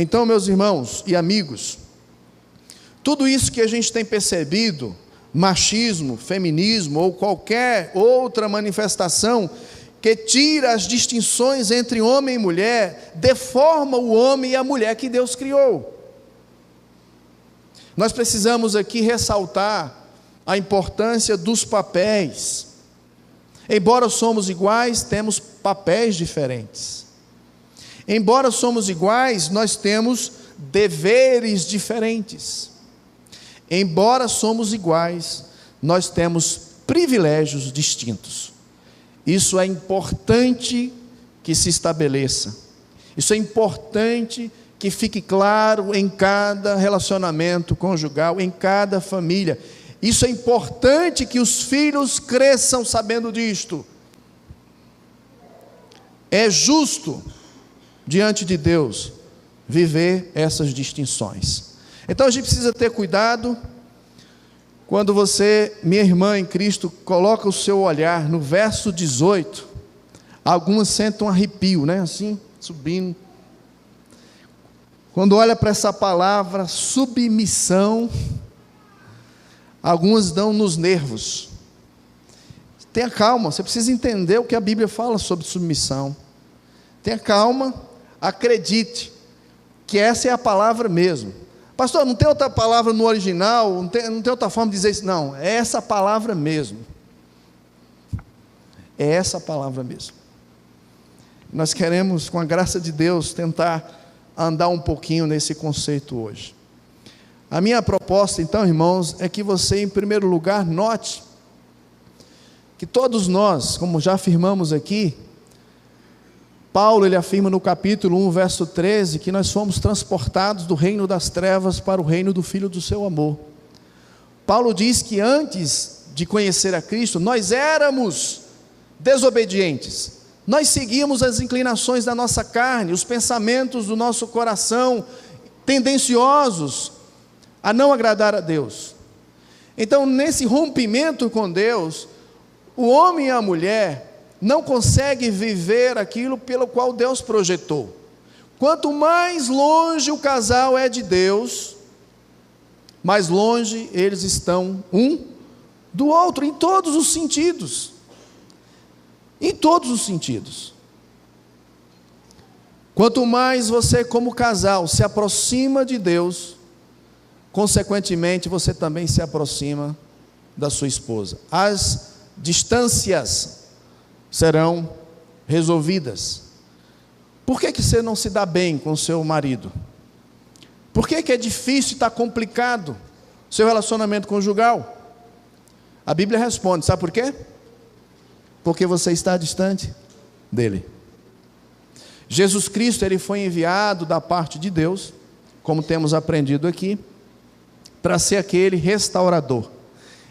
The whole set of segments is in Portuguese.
Então, meus irmãos e amigos, tudo isso que a gente tem percebido, machismo, feminismo ou qualquer outra manifestação que tira as distinções entre homem e mulher, deforma o homem e a mulher que Deus criou. Nós precisamos aqui ressaltar a importância dos papéis. Embora somos iguais, temos papéis diferentes. Embora somos iguais, nós temos deveres diferentes. Embora somos iguais, nós temos privilégios distintos. Isso é importante que se estabeleça. Isso é importante que fique claro em cada relacionamento conjugal, em cada família. Isso é importante que os filhos cresçam sabendo disto. É justo, diante de Deus, viver essas distinções. Então a gente precisa ter cuidado, quando você, minha irmã em Cristo, coloca o seu olhar no verso 18, algumas sentem um arrepio, né? Assim, subindo. Quando olha para essa palavra, submissão, algumas dão nos nervos. Tenha calma, você precisa entender o que a Bíblia fala sobre submissão. Tenha calma, acredite, que essa é a palavra mesmo. Pastor, não tem outra palavra no original, não tem outra forma de dizer isso. Não, é essa palavra mesmo. É essa palavra mesmo. Nós queremos, com a graça de Deus, tentar andar um pouquinho nesse conceito hoje. A minha proposta, então, irmãos, é que você, em primeiro lugar, note que todos nós, como já afirmamos aqui, Paulo, ele afirma no capítulo 1, verso 13, que nós fomos transportados do reino das trevas para o reino do Filho do seu amor. Paulo diz que antes de conhecer a Cristo, nós éramos desobedientes, nós seguíamos as inclinações da nossa carne, os pensamentos do nosso coração, tendenciosos a não agradar a Deus. Então, nesse rompimento com Deus, o homem e a mulher não consegue viver aquilo pelo qual Deus projetou. Quanto mais longe o casal é de Deus, mais longe eles estão um do outro, em todos os sentidos. Em todos os sentidos. Quanto mais você, como casal, se aproxima de Deus, consequentemente você também se aproxima da sua esposa. As distâncias serão resolvidas. Por que você não se dá bem com o seu marido? Por que é difícil e está complicado o seu relacionamento conjugal? A Bíblia responde, sabe por quê? Porque você está distante dele. Jesus Cristo, ele foi enviado da parte de Deus, como temos aprendido aqui, para ser aquele restaurador.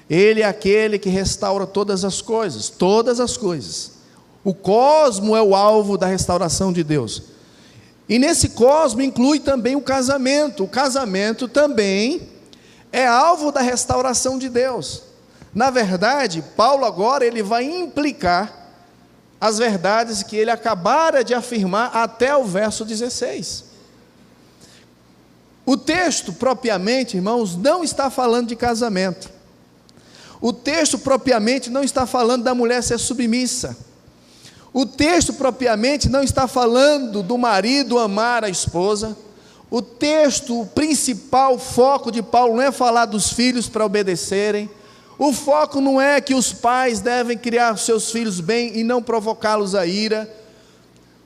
Ele é aquele que restaura todas as coisas, todas as coisas. O cosmo é o alvo da restauração de Deus. E nesse cosmo inclui também o casamento. O casamento também é alvo da restauração de Deus. Na verdade, Paulo agora ele vai implicar as verdades que ele acabara de afirmar até o verso 16. O texto propriamente, irmãos, não está falando de casamento. O texto propriamente não está falando da mulher ser submissa. O texto propriamente não está falando do marido amar a esposa. O texto, o principal foco de Paulo não é falar dos filhos para obedecerem. O foco não é que os pais devem criar seus filhos bem e não provocá-los a ira.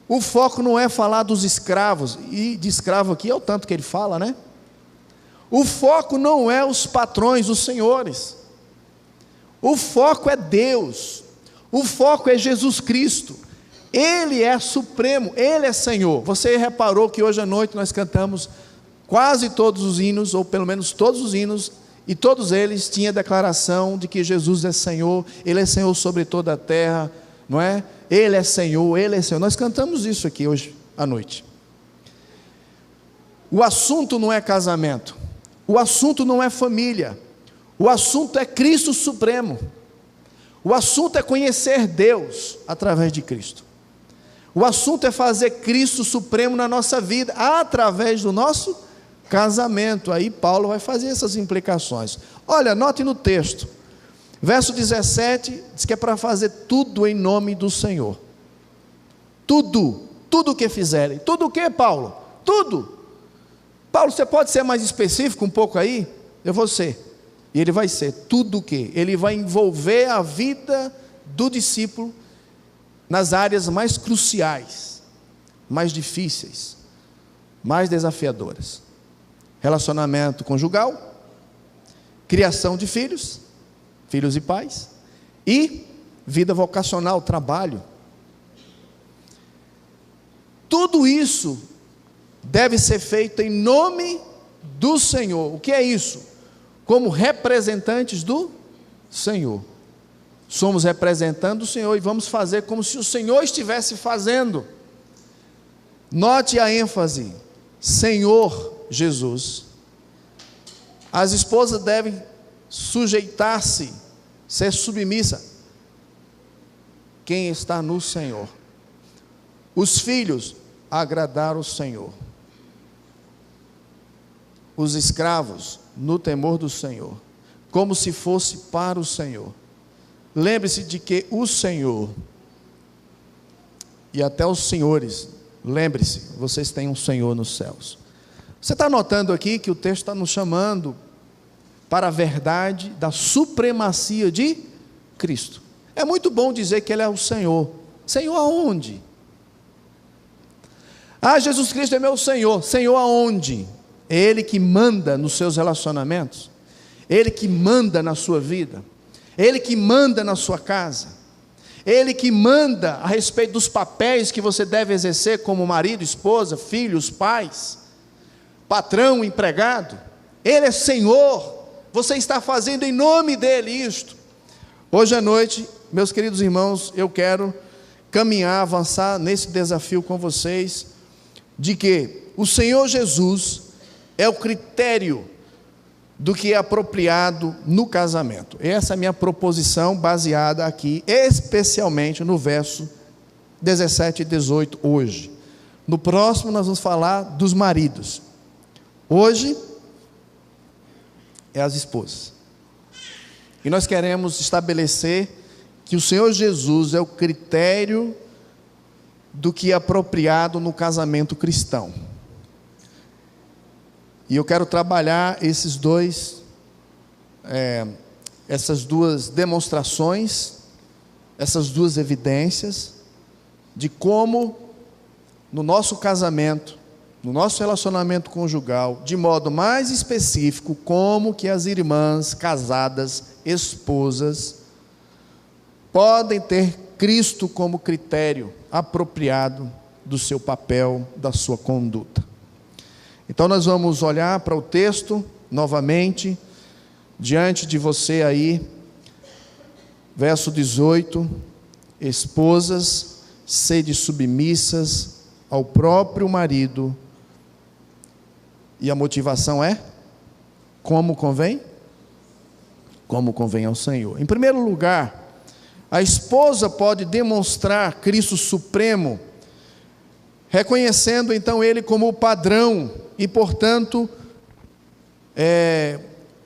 O foco não é falar dos escravos, e de escravo aqui é o tanto que ele fala, né? O foco não é os patrões, os senhores. O foco é Deus. O foco é Jesus Cristo. Ele é supremo, Ele é Senhor. Você reparou que hoje à noite nós cantamos quase todos os hinos, ou pelo menos todos os hinos, e todos eles tinham a declaração de que Jesus é Senhor, Ele é Senhor sobre toda a terra, não é? Ele é Senhor, Ele é Senhor. Nós cantamos isso aqui hoje à noite. O assunto não é casamento, o assunto não é família, o assunto é Cristo Supremo. O assunto é conhecer Deus através de Cristo. O assunto é fazer Cristo supremo na nossa vida, através do nosso casamento. Aí Paulo vai fazer essas implicações. Olha, note no texto, verso 17, diz que é para fazer tudo em nome do Senhor. Tudo o que fizerem. Tudo o que, Paulo? Tudo. Paulo, você pode ser mais específico um pouco aí? Eu vou ser. E ele vai ser tudo o que? Ele vai envolver a vida do discípulo nas áreas mais cruciais, mais difíceis, mais desafiadoras. Relacionamento conjugal, criação de filhos e pais, e vida vocacional, trabalho. Tudo isso deve ser feito em nome do Senhor. O que é isso? Como representantes do Senhor. Somos representando o Senhor e vamos fazer como se o Senhor estivesse fazendo. Note a ênfase, Senhor Jesus. As esposas devem sujeitar-se, ser submissa. Quem está no Senhor. Os filhos, agradar o Senhor. Os escravos, no temor do Senhor, como se fosse para o Senhor. Lembre-se de que o Senhor, e até os senhores, lembre-se, vocês têm um Senhor nos céus. Você está notando aqui que o texto está nos chamando para a verdade da supremacia de Cristo. É muito bom dizer que Ele é o Senhor. Senhor aonde? Ah, Jesus Cristo é meu Senhor. Senhor aonde? É Ele que manda nos seus relacionamentos, Ele que manda na sua vida, Ele que manda na sua casa, Ele que manda a respeito dos papéis que você deve exercer como marido, esposa, filhos, pais, patrão, empregado. Ele é Senhor, você está fazendo em nome dEle isto. Hoje à noite, meus queridos irmãos, eu quero caminhar, avançar nesse desafio com vocês, de que o Senhor Jesus é o critério do que é apropriado no casamento. Essa é a minha proposição, baseada aqui, especialmente no verso 17 e 18, hoje. No próximo nós vamos falar dos maridos. Hoje é as esposas. E nós queremos estabelecer que o Senhor Jesus é o critério do que é apropriado no casamento cristão. E eu quero trabalhar essas duas demonstrações, essas duas evidências, de como no nosso casamento, no nosso relacionamento conjugal, de modo mais específico, como que as irmãs casadas, esposas, podem ter Cristo como critério apropriado do seu papel, da sua conduta. Então nós vamos olhar para o texto novamente, diante de você aí, verso 18, esposas, sede submissas ao próprio marido, e a motivação é, como convém? Como convém ao Senhor. Em primeiro lugar, a esposa pode demonstrar Cristo supremo, reconhecendo então Ele como o padrão, e portanto,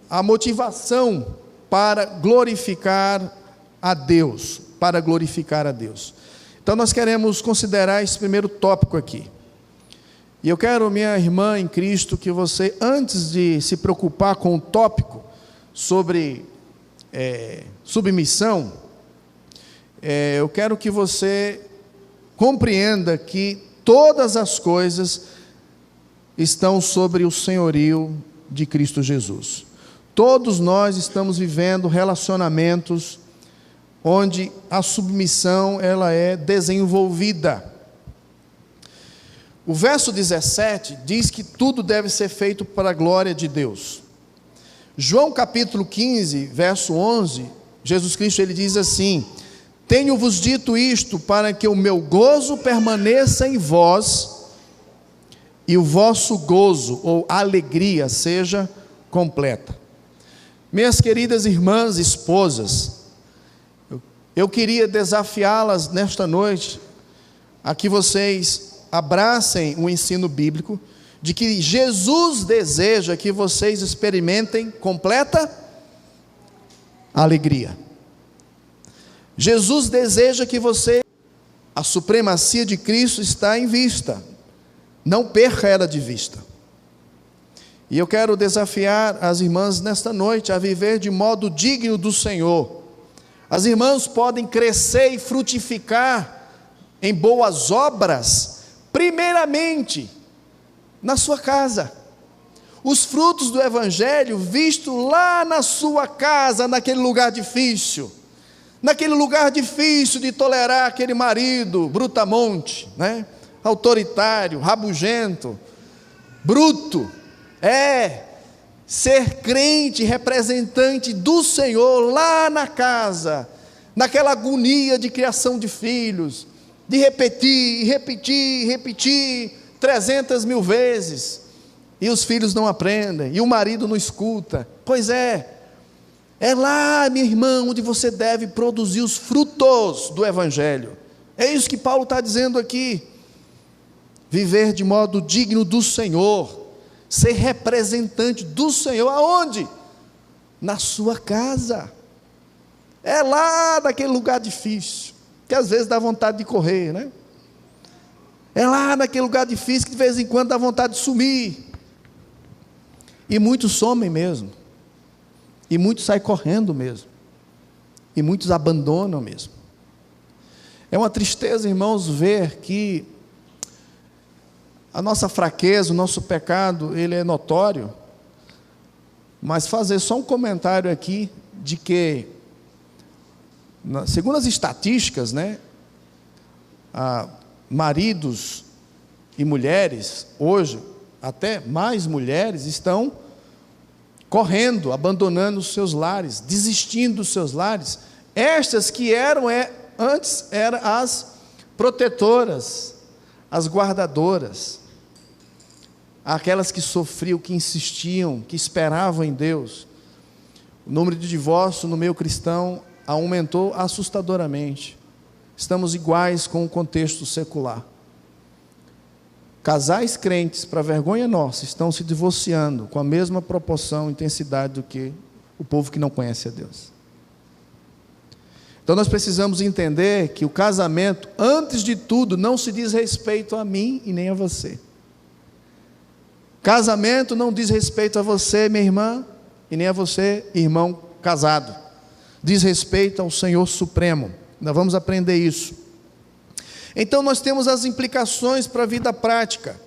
a motivação para glorificar a Deus, Então nós queremos considerar esse primeiro tópico aqui. E eu quero, minha irmã em Cristo, que você, antes de se preocupar com o tópico sobre submissão, eu quero que você compreenda que todas as coisas estão sobre o senhorio de Cristo Jesus. Todos nós estamos vivendo relacionamentos onde a submissão ela é desenvolvida. O verso 17 diz que tudo deve ser feito para a glória de Deus. João capítulo 15, verso 11, Jesus Cristo ele diz assim: tenho-vos dito isto para que o meu gozo permaneça em vós e o vosso gozo ou alegria seja completa. Minhas queridas irmãs, esposas, eu queria desafiá-las nesta noite a que vocês abracem o ensino bíblico de que Jesus deseja que vocês experimentem completa alegria. Jesus deseja que a supremacia de Cristo está em vista, não perca ela de vista. E eu quero desafiar as irmãs nesta noite a viver de modo digno do Senhor. As irmãs podem crescer e frutificar em boas obras, primeiramente na sua casa. Os frutos do Evangelho vistos lá na sua casa, naquele lugar difícil de tolerar aquele marido brutamonte, né? Autoritário, rabugento, bruto. Ser crente, representante do Senhor lá na casa, naquela agonia de criação de filhos, de repetir 300 mil vezes, e os filhos não aprendem, e o marido não escuta. Pois é lá, minha irmã, onde você deve produzir os frutos do Evangelho. É isso que Paulo está dizendo aqui. Viver de modo digno do Senhor, ser representante do Senhor, aonde? Na sua casa. É lá naquele lugar difícil, que às vezes dá vontade de correr, né? É lá naquele lugar difícil que de vez em quando dá vontade de sumir. E muitos somem mesmo. E muitos saem correndo mesmo. E muitos abandonam mesmo. É uma tristeza, irmãos, ver que a nossa fraqueza, o nosso pecado, ele é notório. Mas fazer só um comentário aqui, de que, segundo as estatísticas, né, maridos e mulheres, hoje, até mais mulheres, estão correndo, abandonando os seus lares, desistindo dos seus lares. Estas que antes eram as protetoras, as guardadoras, aquelas que sofriam, que insistiam, que esperavam em Deus. O número de divórcios no meio cristão aumentou assustadoramente. Estamos iguais com o contexto secular. Casais crentes, para vergonha nossa, estão se divorciando com a mesma proporção e intensidade do que o povo que não conhece a Deus. Então nós precisamos entender que o casamento, antes de tudo, não se diz respeito a mim e nem a você. Casamento não diz respeito a você, minha irmã, e nem a você, irmão casado. Diz respeito ao Senhor Supremo. Nós vamos aprender isso. Então nós temos as implicações para a vida prática.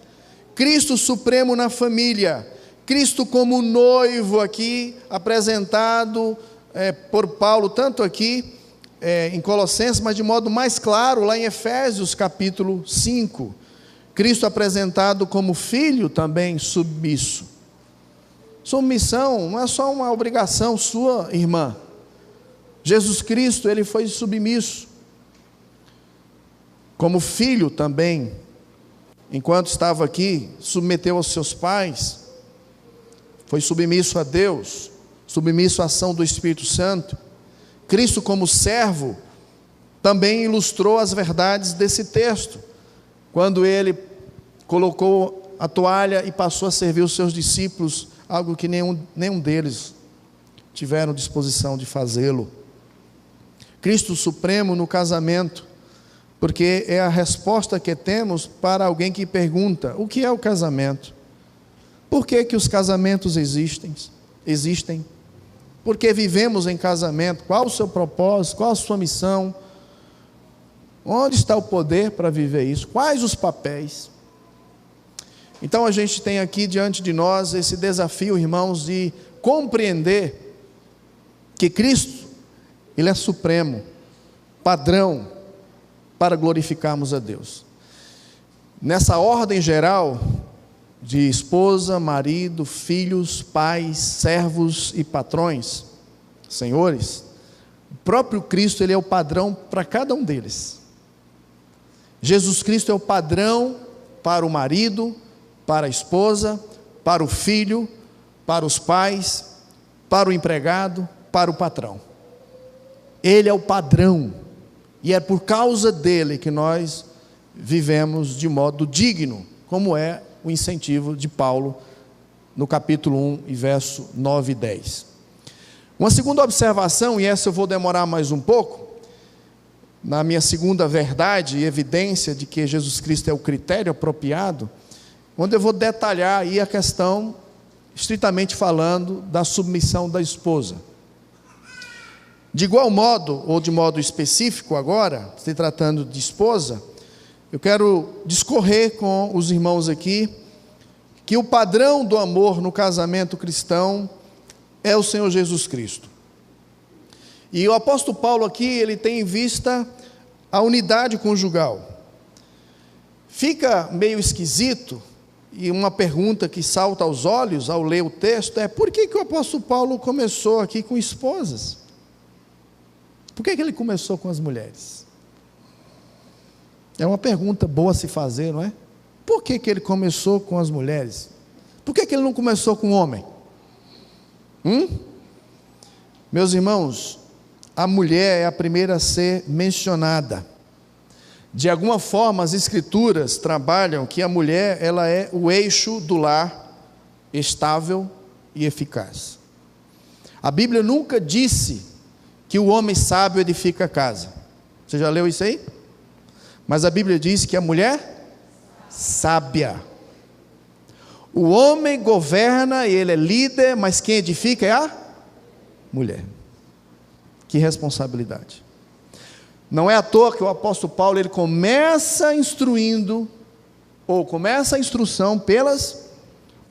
Cristo Supremo na família. Cristo como noivo aqui, apresentado por Paulo, tanto aqui em Colossenses, mas de modo mais claro lá em Efésios capítulo 5. Cristo apresentado como filho também submisso. Submissão não é só uma obrigação sua, irmã. Jesus Cristo, ele foi submisso. Como filho também, enquanto estava aqui, submeteu aos seus pais, foi submisso a Deus, submisso à ação do Espírito Santo. Cristo como servo, também ilustrou as verdades desse texto, quando ele colocou a toalha e passou a servir os seus discípulos, algo que nenhum deles tiveram disposição de fazê-lo. Cristo Supremo no casamento, porque é a resposta que temos para alguém que pergunta: o que é o casamento? Por que os casamentos existem? Por que vivemos em casamento? Qual o seu propósito? Qual a sua missão? Onde está o poder para viver isso? Quais os papéis? Então a gente tem aqui diante de nós esse desafio, irmãos, de compreender que Cristo, ele é supremo, padrão, para glorificarmos a Deus. Nessa ordem geral de esposa, marido, filhos, pais, servos e patrões, senhores, o próprio Cristo, ele é o padrão para cada um deles. Jesus Cristo é o padrão para o marido, para a esposa, para o filho, para os pais, para o empregado, para o patrão. Ele é o padrão. E é por causa dele que nós vivemos de modo digno, como é o incentivo de Paulo no capítulo 1, e verso 9 e 10. Uma segunda observação, e essa eu vou demorar mais um pouco, na minha segunda verdade e evidência de que Jesus Cristo é o critério apropriado, onde eu vou detalhar aí a questão, estritamente falando, da submissão da esposa. De igual modo, ou de modo específico agora, se tratando de esposa, eu quero discorrer com os irmãos aqui, que o padrão do amor no casamento cristão é o Senhor Jesus Cristo. E o apóstolo Paulo aqui, ele tem em vista a unidade conjugal. Fica meio esquisito, e uma pergunta que salta aos olhos ao ler o texto é: por que o apóstolo Paulo começou aqui com esposas? Por que ele começou com as mulheres? É uma pergunta boa a se fazer, não é? Por que ele começou com as mulheres? Por que ele não começou com o homem? Meus irmãos, a mulher é a primeira a ser mencionada. De alguma forma, as escrituras trabalham que a mulher, ela é o eixo do lar, estável e eficaz. A Bíblia nunca disse que o homem sábio edifica a casa. Você já leu isso aí? Mas a Bíblia diz que a mulher sábia. O homem governa, ele é líder, mas quem edifica é a mulher. Que responsabilidade. Não é à toa que o apóstolo Paulo, ele começa instruindo, ou começa a instrução pelas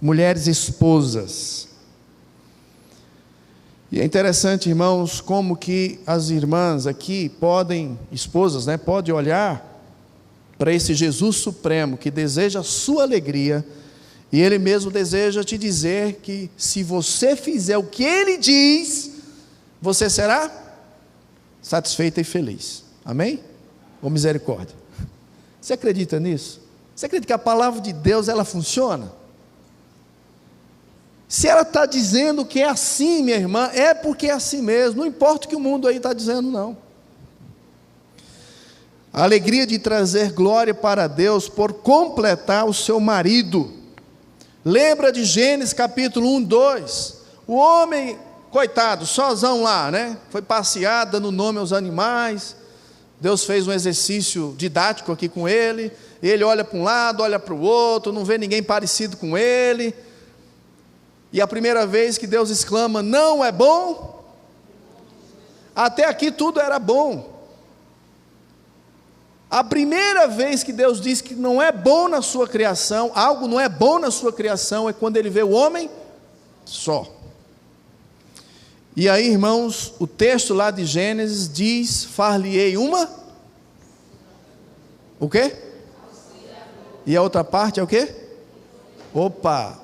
mulheres esposas. E é interessante, irmãos, como que as irmãs aqui podem, esposas, podem olhar para esse Jesus supremo, que deseja a sua alegria, e Ele mesmo deseja te dizer que se você fizer o que Ele diz, você será satisfeita e feliz. Amém? Ou misericórdia? Você acredita nisso? Você acredita que a palavra de Deus, ela funciona? Se ela está dizendo que é assim, minha irmã, é porque é assim mesmo, não importa o que o mundo aí está dizendo, não. A alegria de trazer glória para Deus por completar o seu marido. Lembra de Gênesis capítulo 1, 2, o homem, coitado, sozão lá, foi passear, dando nome aos animais. Deus fez um exercício didático aqui com ele olha para um lado, olha para o outro, não vê ninguém parecido com ele, e a primeira vez que Deus exclama, não é bom, até aqui tudo era bom. A primeira vez que Deus diz que não é bom na sua criação, algo não é bom na sua criação, é quando Ele vê o homem só. E aí, irmãos, o texto lá de Gênesis diz, far-lhe-ei uma, o quê? E a outra parte é o quê?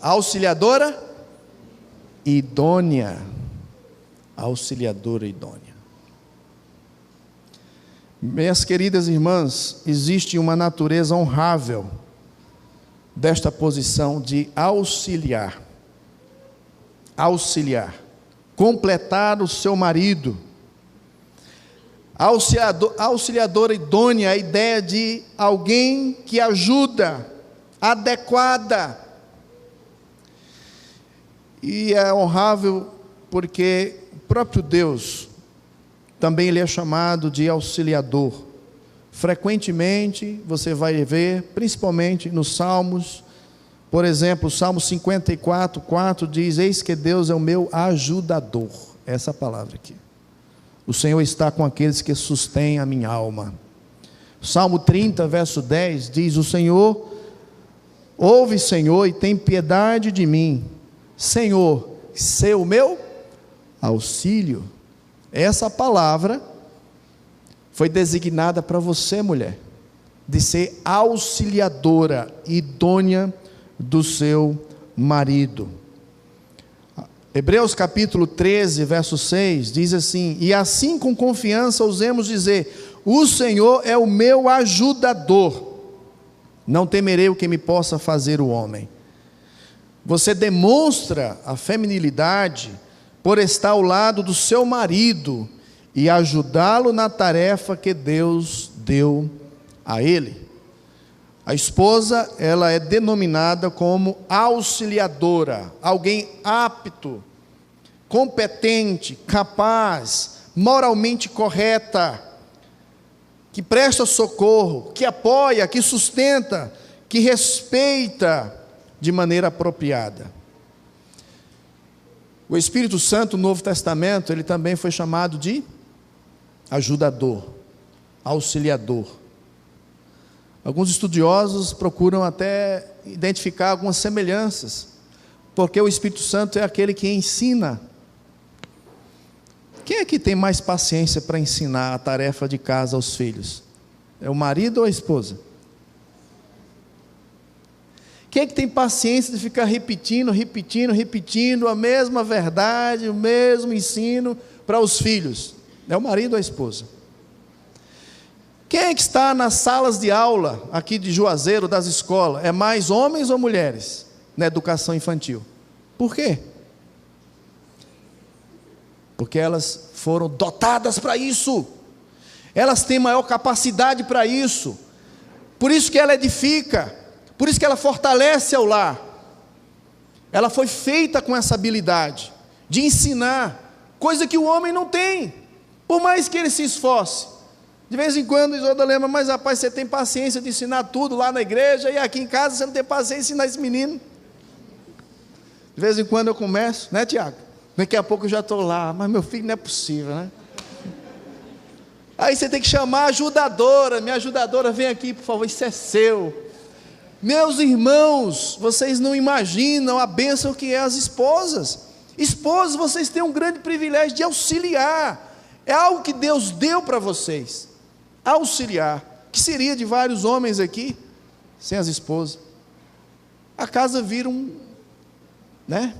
Auxiliadora idônea. Auxiliadora idônea. Minhas queridas irmãs, existe uma natureza honrável desta posição de auxiliar, completar o seu marido. Auxiliadora idônea, a ideia de alguém que ajuda, adequada. E é honrável porque o próprio Deus também ele é chamado de auxiliador. Frequentemente você vai ver, principalmente nos Salmos, por exemplo, o Salmo 54, 4 diz, eis que Deus é o meu ajudador. Essa palavra aqui. O Senhor está com aqueles que sustêm a minha alma. O Salmo 30, verso 10 diz, o Senhor, ouve Senhor e tem piedade de mim. Senhor, sê o meu auxílio. Essa palavra foi designada para você, mulher, de ser auxiliadora, idônea do seu marido. Hebreus capítulo 13, verso 6, diz assim, e assim com confiança ousemos dizer, o Senhor é o meu ajudador, não temerei o que me possa fazer o homem. Você demonstra a feminilidade por estar ao lado do seu marido e ajudá-lo na tarefa que Deus deu a ele. A esposa, ela é denominada como auxiliadora, alguém apto, competente, capaz, moralmente correta, que presta socorro, que apoia, que sustenta, que respeita de maneira apropriada. O Espírito Santo, no Novo Testamento, ele também foi chamado de ajudador, auxiliador. Alguns estudiosos procuram até identificar algumas semelhanças, porque o Espírito Santo é aquele que ensina. Quem é que tem mais paciência para ensinar a tarefa de casa aos filhos? É o marido ou a esposa? Quem é que tem paciência de ficar repetindo a mesma verdade, o mesmo ensino para os filhos? É o marido ou a esposa? Quem é que está nas salas de aula aqui de Juazeiro, das escolas? É mais homens ou mulheres na educação infantil? Por quê? Porque elas foram dotadas para isso, elas têm maior capacidade para isso, por isso que ela edifica, por isso que ela fortalece ao lar. Ela foi feita com essa habilidade de ensinar, coisa que o homem não tem, por mais que ele se esforce. De vez em quando Isolda lembra, mas rapaz, você tem paciência de ensinar tudo lá na igreja, e aqui em casa você não tem paciência de ensinar esse menino. De vez em quando eu começo, né, Tiago? Daqui a pouco eu já estou lá, mas meu filho não é possível, né? Aí você tem que chamar a ajudadora, minha ajudadora, vem aqui, por favor, isso é seu. Meus irmãos, vocês não imaginam a bênção que é as esposas. Esposas, vocês têm um grande privilégio de auxiliar, é algo que Deus deu para vocês, auxiliar, que seria de vários homens aqui, sem as esposas. A casa vira né?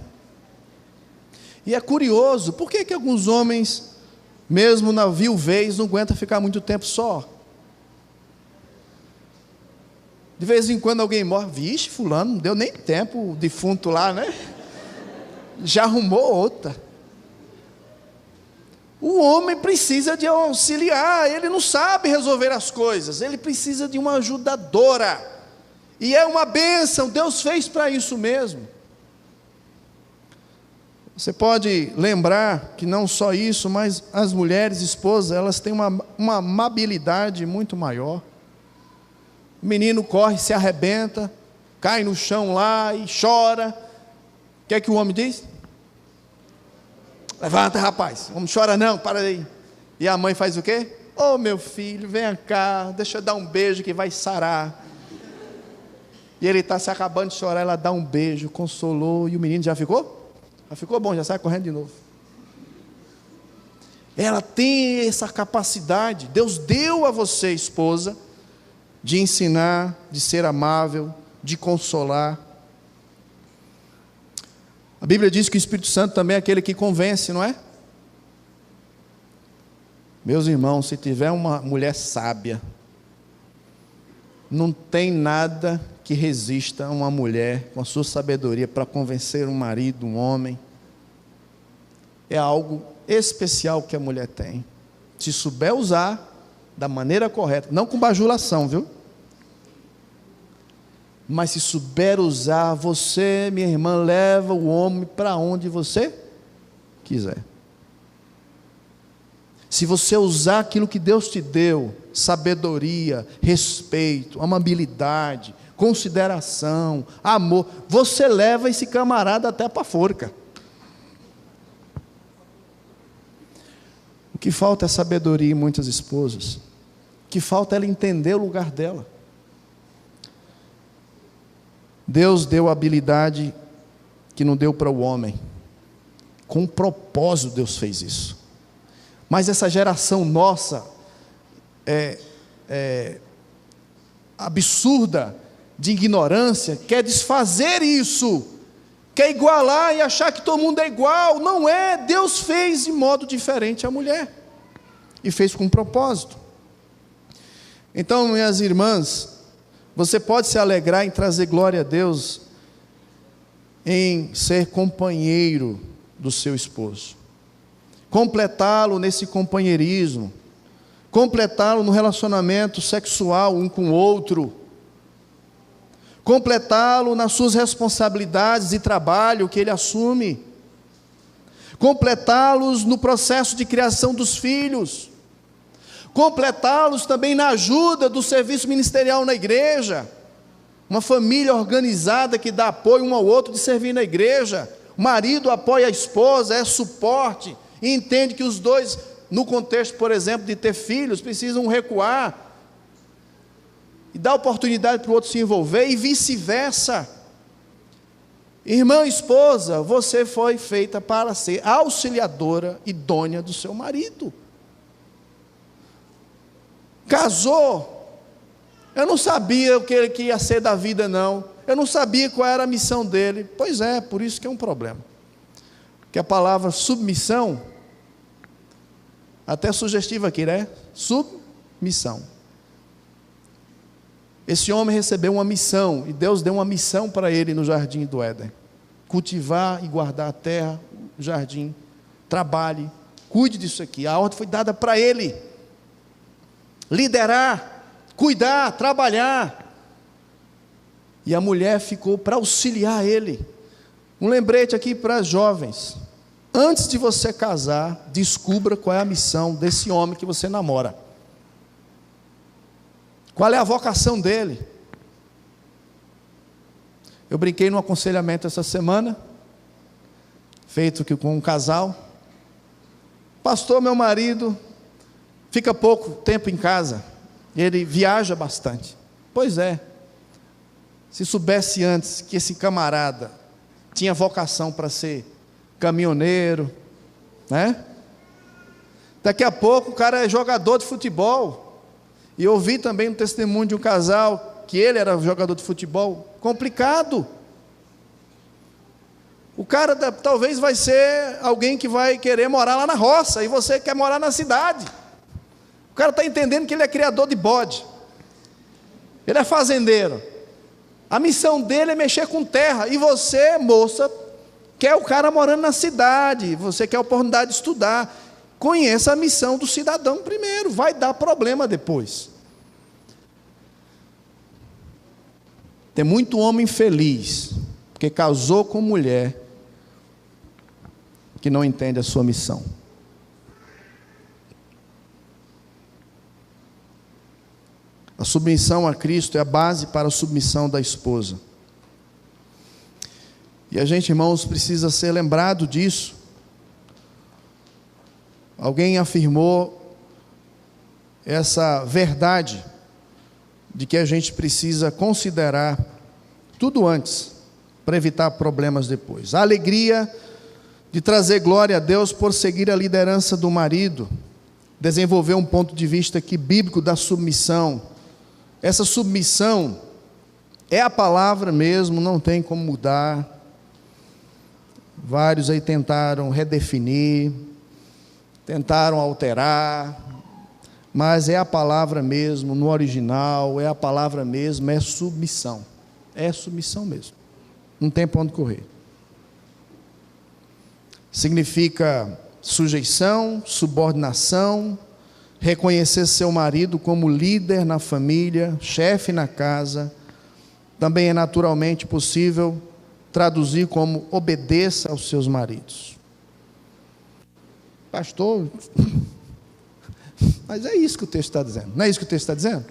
E é curioso, por que alguns homens, mesmo na viuvez, não aguentam ficar muito tempo só? De vez em quando alguém morre, vixe, fulano, não deu nem tempo, o defunto lá, né? Já arrumou outra. O homem precisa de auxiliar, ele não sabe resolver as coisas, ele precisa de uma ajudadora, e é uma bênção, Deus fez para isso mesmo. Você pode lembrar que não só isso, mas as mulheres esposas, elas têm uma amabilidade muito maior. O menino corre, se arrebenta, cai no chão lá e chora. O que é que o homem diz? Levanta, rapaz, o homem chora não, para aí. E a mãe faz o quê? Ô meu filho, vem cá, deixa eu dar um beijo que vai sarar. E ele está se acabando de chorar, ela dá um beijo, consolou, e o menino já ficou? Já ficou bom, já sai correndo de novo. Ela tem essa capacidade, Deus deu a você, esposa, de ensinar, de ser amável, de consolar. A Bíblia diz que o Espírito Santo também é aquele que convence, não é? Meus irmãos, se tiver uma mulher sábia, não tem nada que resista a uma mulher com a sua sabedoria para convencer um marido, um homem. É algo especial que a mulher tem. Se souber usar da maneira correta, não com bajulação, viu? Mas se souber usar, você, minha irmã, leva o homem para onde você quiser. Se você usar aquilo que Deus te deu, sabedoria, respeito, amabilidade, consideração, amor, você leva esse camarada até para a forca. O que falta é sabedoria em muitas esposas. O que falta é ela entender o lugar dela. Deus deu a habilidade que não deu para o homem. Com um propósito Deus fez isso. Mas essa geração nossa absurda de ignorância quer desfazer isso, quer igualar e achar que todo mundo é igual. Não é, Deus fez de modo diferente a mulher e fez com propósito. Então, minhas irmãs, você pode se alegrar em trazer glória a Deus em ser companheiro do seu esposo, completá-lo nesse companheirismo, completá-lo no relacionamento sexual um com o outro. completá-lo nas suas responsabilidades e trabalho que ele assume, completá-los no processo de criação dos filhos, completá-los também na ajuda do serviço ministerial na igreja, uma família organizada que dá apoio um ao outro de servir na igreja. O marido apoia a esposa, é suporte, e entende que os dois, no contexto, por exemplo, de ter filhos, precisam recuar, e dar oportunidade para o outro se envolver, e vice-versa. Irmã e esposa, você foi feita para ser auxiliadora idônea do seu marido. Casou, eu não sabia o que ele ia ser da vida não, eu não sabia qual era a missão dele. Pois é, por isso que é um problema, que a palavra submissão, até sugestiva aqui, né? Submissão. Esse homem recebeu uma missão, e Deus deu uma missão para ele no jardim do Éden: cultivar e guardar a terra, o jardim, trabalhe, cuide disso aqui. A ordem foi dada para ele, liderar, cuidar, trabalhar, e a mulher ficou para auxiliar ele. Um lembrete aqui para as jovens: antes de você casar, descubra qual é a missão desse homem que você namora. Qual é a vocação dele? Eu brinquei num aconselhamento essa semana, feito aqui com um casal. Pastor, meu marido fica pouco tempo em casa, ele viaja bastante. Pois é, se soubesse antes que esse camarada tinha vocação para ser caminhoneiro, né? Daqui a pouco o cara é jogador de futebol. E eu ouvi também no testemunho de um casal que ele era jogador de futebol. Complicado. O cara talvez vai ser alguém que vai querer morar lá na roça, e você quer morar na cidade. O cara está entendendo que ele é criador de bode, ele é fazendeiro, a missão dele é mexer com terra, e você, moça, quer o cara morando na cidade, você quer a oportunidade de estudar. Conheça a missão do cidadão primeiro, vai dar problema depois. Tem muito homem feliz, porque casou com mulher que não entende a sua missão. A submissão a Cristo é a base para a submissão da esposa. E a gente, irmãos, precisa ser lembrado disso. Alguém afirmou essa verdade de que a gente precisa considerar tudo antes, para evitar problemas depois. A alegria de trazer glória a Deus por seguir a liderança do marido, desenvolver um ponto de vista aqui bíblico da submissão. Essa submissão é a palavra mesmo, não tem como mudar. Vários aí tentaram redefinir, tentaram alterar, mas é a palavra mesmo, no original, é a palavra mesmo, é submissão. É submissão mesmo. Não tem para onde correr. Significa sujeição, subordinação, reconhecer seu marido como líder na família, chefe na casa. Também é naturalmente possível traduzir como obedeça aos seus maridos. Pastor, mas é isso que o texto está dizendo. Não é isso que o texto está dizendo?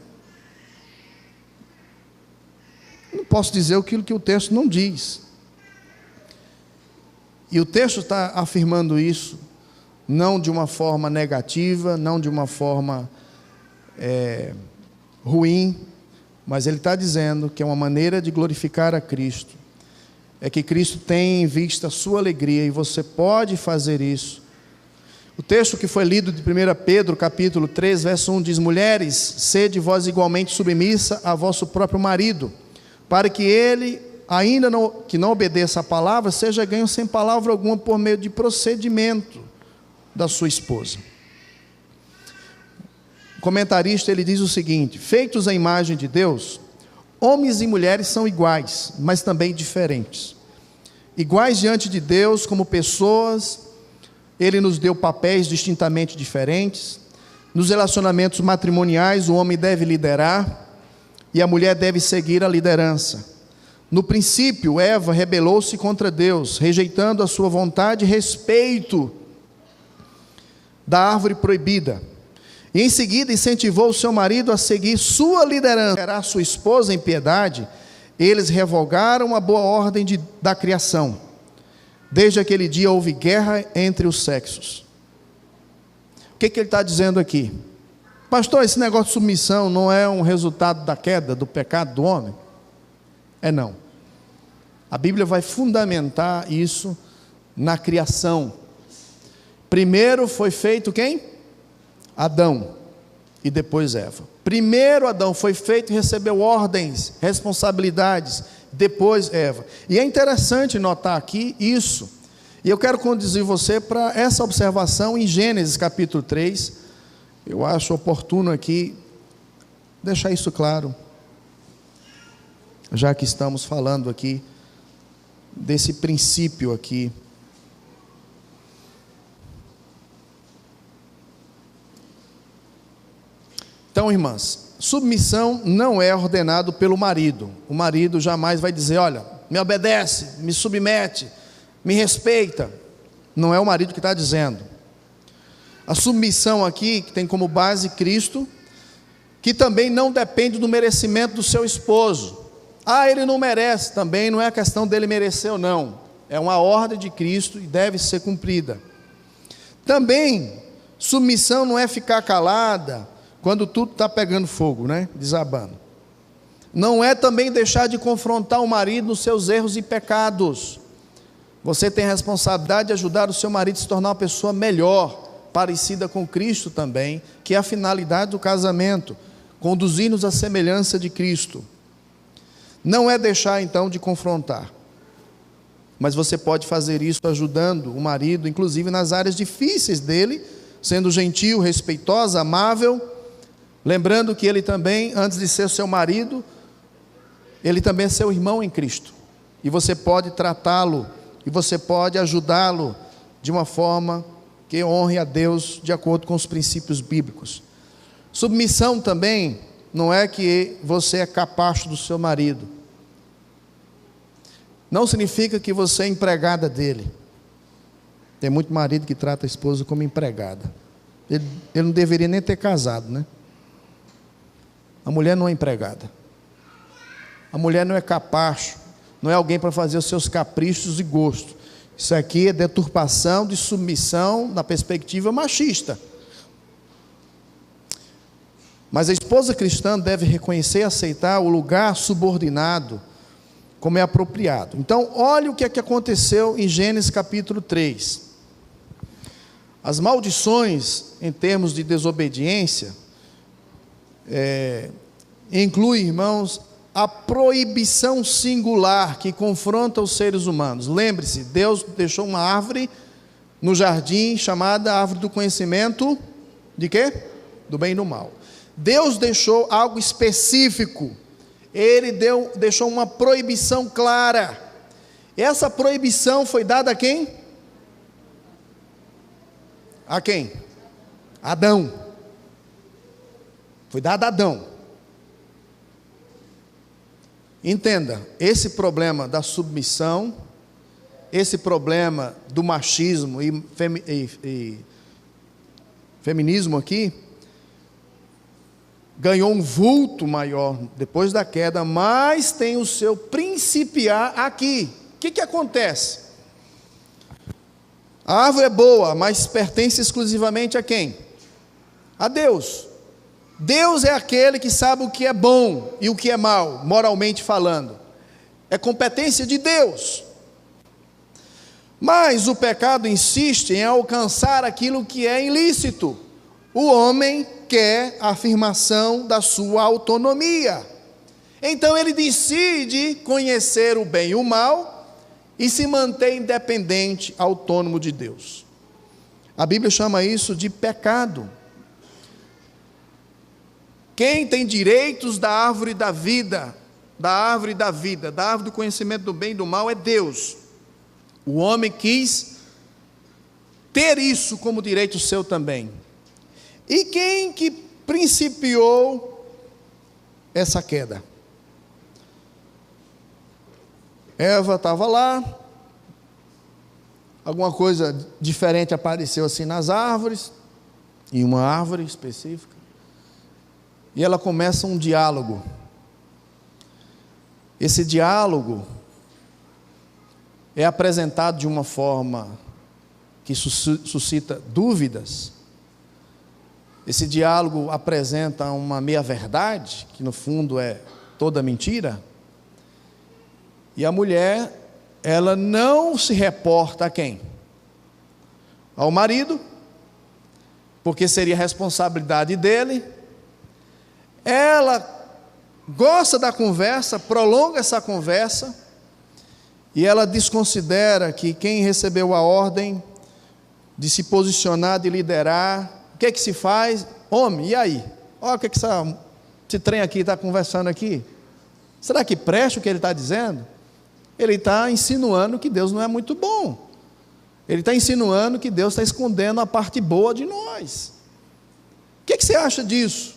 Não posso dizer aquilo que o texto não diz. E o texto está afirmando isso, não de uma forma negativa, não de uma forma ruim, mas ele está dizendo que é uma maneira de glorificar a Cristo. É que Cristo tem em vista a sua alegria, e você pode fazer isso. O texto que foi lido de 1 Pedro, capítulo 3, verso 1, diz: mulheres, sede vós igualmente submissa a vosso próprio marido, para que ele, ainda que não obedeça a palavra, seja ganho sem palavra alguma por meio de procedimento da sua esposa. O comentarista, ele diz o seguinte: feitos à imagem de Deus, homens e mulheres são iguais, mas também diferentes. Iguais diante de Deus como pessoas, Ele nos deu papéis distintamente diferentes. Nos relacionamentos matrimoniais, o homem deve liderar e a mulher deve seguir a liderança. No princípio, Eva rebelou-se contra Deus, rejeitando a sua vontade e respeito da árvore proibida. E em seguida incentivou o seu marido a seguir sua liderança, era sua esposa em piedade. Eles revogaram a boa ordem da criação. Desde aquele dia houve guerra entre os sexos. O que ele está dizendo aqui? Pastor, esse negócio de submissão não é um resultado da queda, do pecado do homem? É não. A Bíblia vai fundamentar isso na criação. Primeiro foi feito quem? Adão, e depois Eva. Primeiro Adão foi feito e recebeu ordens, responsabilidades, depois Eva. E é interessante notar aqui isso, e eu quero conduzir você para essa observação em Gênesis capítulo 3, eu acho oportuno aqui deixar isso claro, já que estamos falando aqui desse princípio aqui. Então, irmãs, submissão não é ordenado pelo marido. O marido jamais vai dizer, olha, me obedece, me submete, me respeita. Não é o marido que está dizendo. A submissão aqui, que tem como base Cristo, que também não depende do merecimento do seu esposo. Ah, ele não merece, também não é a questão dele merecer ou não. É uma ordem de Cristo e deve ser cumprida. Também, submissão não é ficar calada quando tudo está pegando fogo, né? Desabando. Não é também deixar de confrontar o marido nos seus erros e pecados. Você tem a responsabilidade de ajudar o seu marido a se tornar uma pessoa melhor, parecida com Cristo também, que é a finalidade do casamento, conduzir-nos à semelhança de Cristo. Não é deixar então de confrontar, mas você pode fazer isso ajudando o marido, inclusive nas áreas difíceis dele, sendo gentil, respeitosa, amável, lembrando que ele também, antes de ser seu marido, ele também é seu irmão em Cristo, e você pode tratá-lo, e você pode ajudá-lo de uma forma que honre a Deus de acordo com os princípios bíblicos. Submissão também não é que você é capacho do seu marido, não significa que você é empregada dele. Tem muito marido que trata a esposa como empregada, ele não deveria nem ter casado, né? A mulher não é empregada, a mulher não é capacho, não é alguém para fazer os seus caprichos e gostos. Isso aqui é deturpação de submissão na perspectiva machista. Mas a esposa cristã deve reconhecer e aceitar o lugar subordinado como é apropriado. Então, olha o que é que aconteceu em Gênesis capítulo 3. As maldições em termos de desobediência incluem, irmãos, a proibição singular que confronta os seres humanos. Lembre-se, Deus deixou uma árvore no jardim chamada árvore do conhecimento de quê? Do bem e do mal. Deus deixou algo específico, Ele deixou uma proibição clara. Essa proibição foi dada a quem? A quem? Adão. Foi dada a Adão. Entenda, esse problema da submissão, esse problema do machismo e feminismo aqui, ganhou um vulto maior depois da queda, mas tem o seu principiar aqui. O que acontece? A árvore é boa, mas pertence exclusivamente a quem? A Deus. Deus é aquele que sabe o que é bom e o que é mal, moralmente falando. É competência de Deus. Mas o pecado insiste em alcançar aquilo que é ilícito. O homem quer a afirmação da sua autonomia. Então ele decide conhecer o bem e o mal e se manter independente, autônomo de Deus. A Bíblia chama isso de pecado. Quem tem direitos da árvore da vida, da árvore do conhecimento do bem e do mal é Deus. O homem quis ter isso como direito seu também. E quem que principiou essa queda? Eva estava lá, alguma coisa diferente apareceu assim nas árvores, em uma árvore específica, e ela começa um diálogo. Esse diálogo é apresentado de uma forma que suscita dúvidas. Esse diálogo apresenta uma meia-verdade, que no fundo é toda mentira. E a mulher, ela não se reporta a quem? Ao marido, porque seria responsabilidade dele. Ela gosta da conversa, prolonga essa conversa, e ela desconsidera que quem recebeu a ordem de se posicionar, de liderar, o que é que se faz? Homem, e aí? Olha o que é que esse trem aqui está conversando aqui. Será que presta o que ele está dizendo? Ele está insinuando que Deus não é muito bom. Ele está insinuando que Deus está escondendo a parte boa de nós. O que é que você acha disso?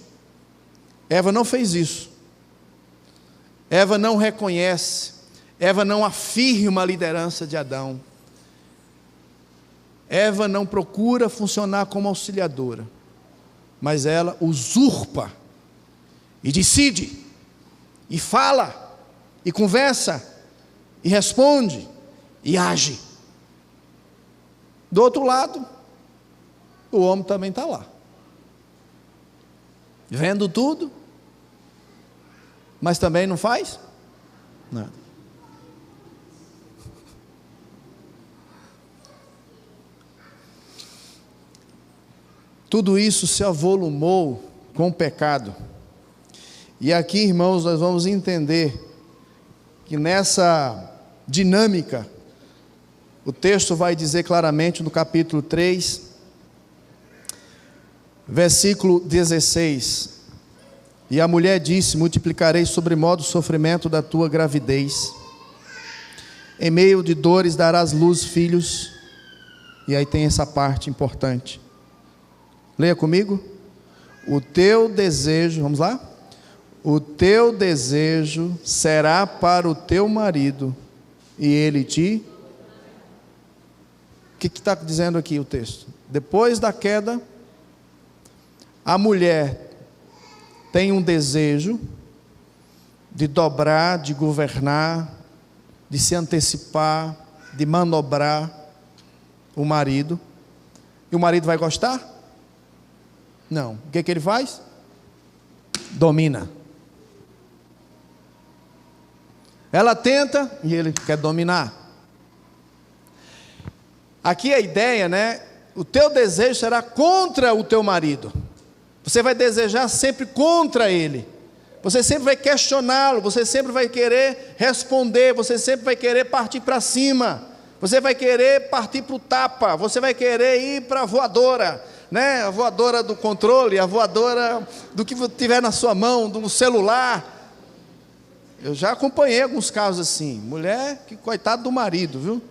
Eva não fez isso. Eva não reconhece, Eva não afirma a liderança de Adão. Eva não procura funcionar como auxiliadora, mas ela usurpa, e decide, e fala, e conversa, e responde, e age. Do outro lado, o homem também está lá, vendo tudo, mas também não faz nada. Tudo isso se avolumou com o pecado. E aqui, irmãos, nós vamos entender que nessa dinâmica, o texto vai dizer claramente no capítulo 3, versículo 16: e a mulher disse: multiplicarei sobremodo o sofrimento da tua gravidez, em meio de dores darás luz filhos. E aí tem essa parte importante, leia comigo: o teu desejo, vamos lá? O teu desejo será para o teu marido, e ele te... O que está dizendo aqui o texto? Depois da queda, a mulher tem um desejo de dobrar, de governar, de se antecipar, de manobrar o marido. E o marido vai gostar? Não. O que ele faz? Domina. Ela tenta e ele quer dominar. Aqui a ideia, né? O teu desejo será contra o teu marido. Você vai desejar sempre contra ele. Você sempre vai questioná-lo. Você sempre vai querer responder. Você sempre vai querer partir para cima. Você vai querer partir para o tapa. Você vai querer ir para a voadora, né? A voadora do controle, a voadora do que tiver na sua mão, do celular. Eu já acompanhei alguns casos assim. Mulher que coitado do marido, viu?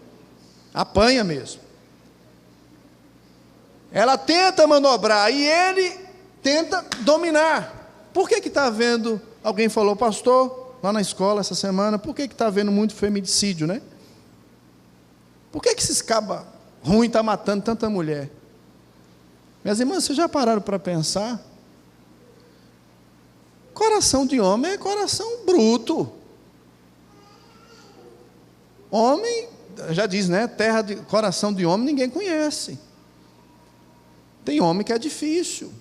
Apanha mesmo. Ela tenta manobrar e ele tenta dominar. Por que está havendo, alguém falou, pastor, lá na escola essa semana, por que está havendo muito feminicídio, né? Por que esses cabas ruins estão matando tanta mulher? Minhas irmãs, vocês já pararam para pensar? Coração de homem é coração bruto. Homem, já diz, né? Terra de coração de homem ninguém conhece. Tem homem que é difícil.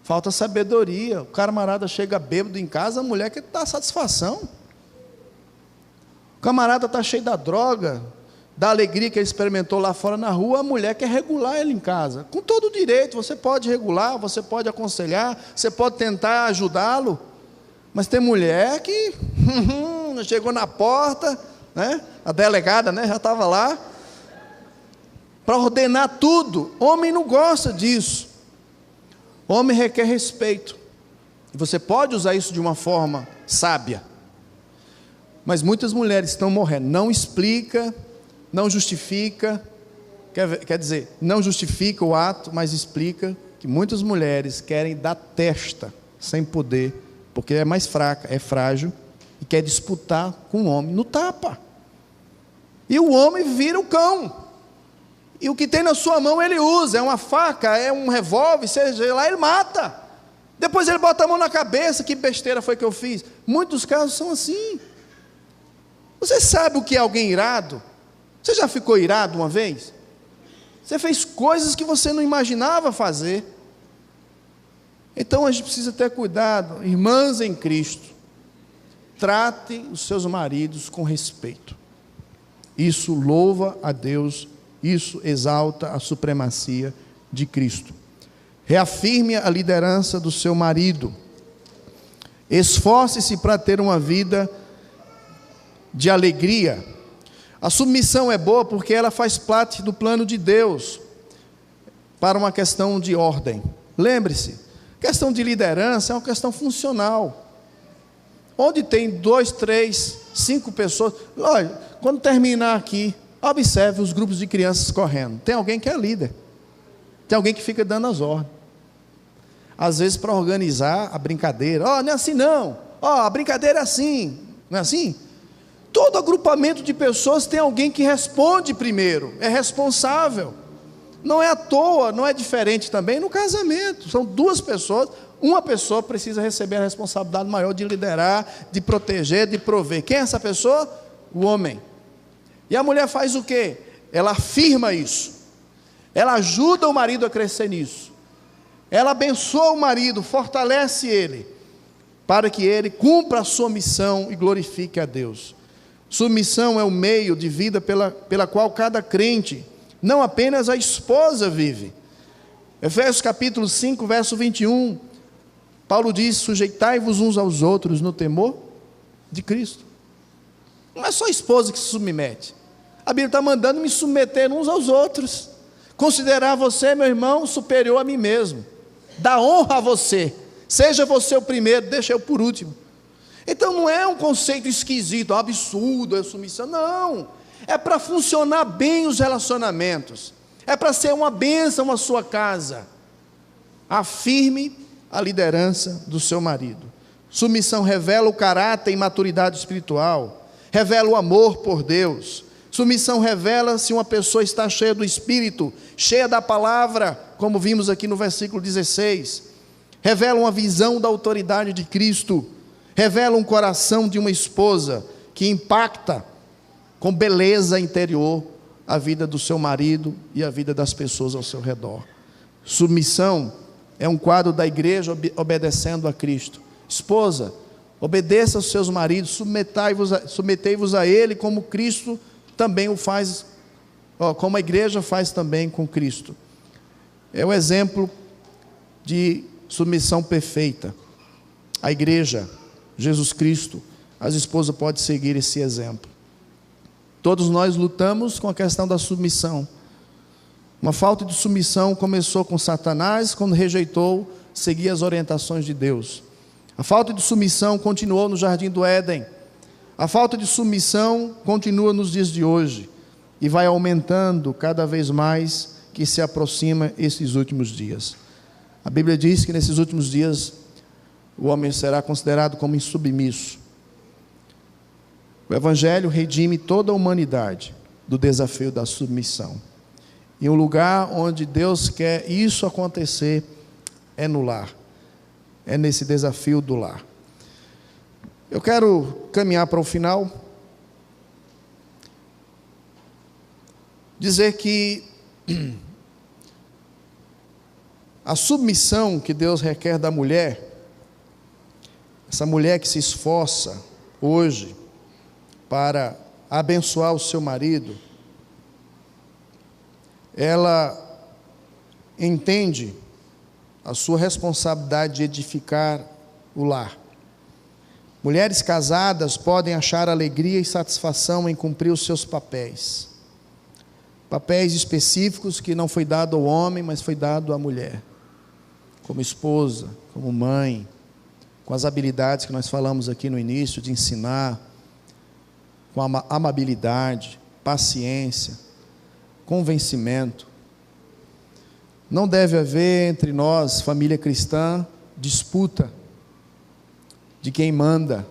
Falta sabedoria. O camarada chega bêbado em casa, a mulher quer dar satisfação. O camarada está cheio da droga, da alegria que ele experimentou lá fora na rua, a mulher quer regular ele em casa. Com todo o direito, você pode regular, você pode aconselhar, você pode tentar ajudá-lo. Mas tem mulher que chegou na porta, né? A delegada, né? Já estava lá para ordenar tudo. Homem não gosta disso. Homem requer respeito. Você pode usar isso de uma forma sábia. Mas muitas mulheres estão morrendo. Não explica, não justifica. Quer dizer, não justifica o ato, mas explica que muitas mulheres querem dar testa sem poder, porque é mais fraca, é frágil, e quer disputar com o homem no tapa. E o homem vira o cão. E o que tem na sua mão ele usa, é uma faca, é um revólver, seja lá, ele mata. Depois ele bota a mão na cabeça, que besteira foi que eu fiz. Muitos casos são assim. Você sabe o que é alguém irado? Você já ficou irado uma vez? Você fez coisas que você não imaginava fazer. Então a gente precisa ter cuidado. Irmãs em Cristo, tratem os seus maridos com respeito. Isso louva a Deus, isso exalta a supremacia de Cristo. Reafirme a liderança do seu marido. Esforce-se para ter uma vida de alegria. A submissão é boa porque ela faz parte do plano de Deus para uma questão de ordem. Lembre-se, questão de liderança é uma questão funcional. Onde tem 2, 3, 5 pessoas, olha, quando terminar aqui, observe os grupos de crianças correndo. Tem alguém que é líder, tem alguém que fica dando as ordens. Às vezes para organizar a brincadeira, não é assim não, a brincadeira é assim, não é assim? Todo agrupamento de pessoas tem alguém que responde primeiro, é responsável. Não é à toa, não é diferente também no casamento. São 2 pessoas, uma pessoa precisa receber a responsabilidade maior de liderar, de proteger, de prover. Quem é essa pessoa? O homem. E a mulher faz o quê? Ela afirma isso. Ela ajuda o marido a crescer nisso. Ela abençoa o marido, fortalece ele, para que ele cumpra a sua missão e glorifique a Deus. Submissão é o meio de vida pela qual cada crente, não apenas a esposa, vive. Efésios capítulo 5, verso 21, Paulo diz: sujeitai-vos uns aos outros no temor de Cristo. Não é só a esposa que se submete. A Bíblia está mandando me submeter uns aos outros. Considerar você, meu irmão, superior a mim mesmo. Dar honra a você. Seja você o primeiro, deixa eu por último. Então não é um conceito esquisito, absurdo, é submissão. Não. É para funcionar bem os relacionamentos. É para ser uma bênção a sua casa. Afirme a liderança do seu marido. Submissão revela o caráter e maturidade espiritual. Revela o amor por Deus. Submissão revela se uma pessoa está cheia do Espírito, cheia da palavra, como vimos aqui no versículo 16. Revela uma visão da autoridade de Cristo. Revela um coração de uma esposa que impacta com beleza interior a vida do seu marido e a vida das pessoas ao seu redor. Submissão é um quadro da igreja obedecendo a Cristo. Esposa, obedeça aos seus maridos, submetei-vos a ele como Cristo também o faz, como a igreja faz também com Cristo. É o exemplo de submissão perfeita. A igreja, Jesus Cristo, as esposas podem seguir esse exemplo. Todos nós lutamos com a questão da submissão. Uma falta de submissão começou com Satanás, quando rejeitou seguir as orientações de Deus. A falta de submissão continuou no jardim do Éden. A falta de submissão continua nos dias de hoje e vai aumentando cada vez mais que se aproxima esses últimos dias. A Bíblia diz que nesses últimos dias o homem será considerado como insubmisso. O Evangelho redime toda a humanidade do desafio da submissão. E um lugar onde Deus quer isso acontecer é no lar. É nesse desafio do lar. Eu quero caminhar para o final. Dizer que a submissão que Deus requer da mulher, essa mulher que se esforça hoje para abençoar o seu marido, ela entende a sua responsabilidade de edificar o lar. Mulheres casadas podem achar alegria e satisfação em cumprir os seus papéis. Papéis específicos que não foi dado ao homem, mas foi dado à mulher. Como esposa, como mãe, com as habilidades que nós falamos aqui no início, de ensinar, com amabilidade, paciência, convencimento. Não deve haver entre nós, família cristã, disputa de quem manda.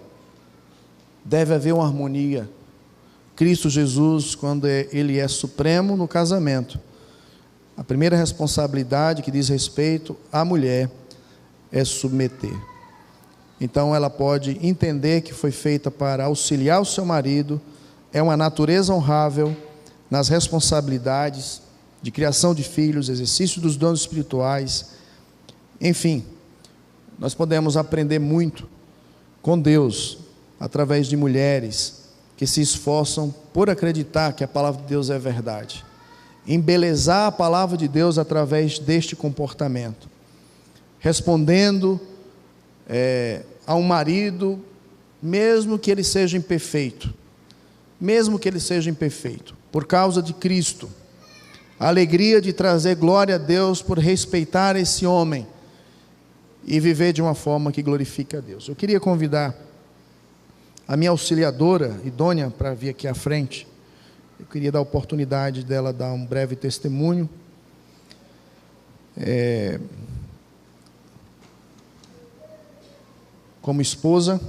deve haver uma harmonia. Cristo Jesus, quando Ele é supremo no casamento, a primeira responsabilidade que diz respeito à mulher é submeter. Então ela pode entender que foi feita para auxiliar o seu marido, é uma natureza honrável nas responsabilidades de criação de filhos, exercício dos dons espirituais, enfim, nós podemos aprender muito com Deus, através de mulheres que se esforçam por acreditar que a palavra de Deus é verdade, embelezar a palavra de Deus através deste comportamento, respondendo a um marido, mesmo que ele seja imperfeito, por causa de Cristo, a alegria de trazer glória a Deus por respeitar esse homem e viver de uma forma que glorifique a Deus. Eu queria convidar a minha auxiliadora, idônea, para vir aqui à frente. Eu queria dar a oportunidade dela dar um breve testemunho. Como esposa,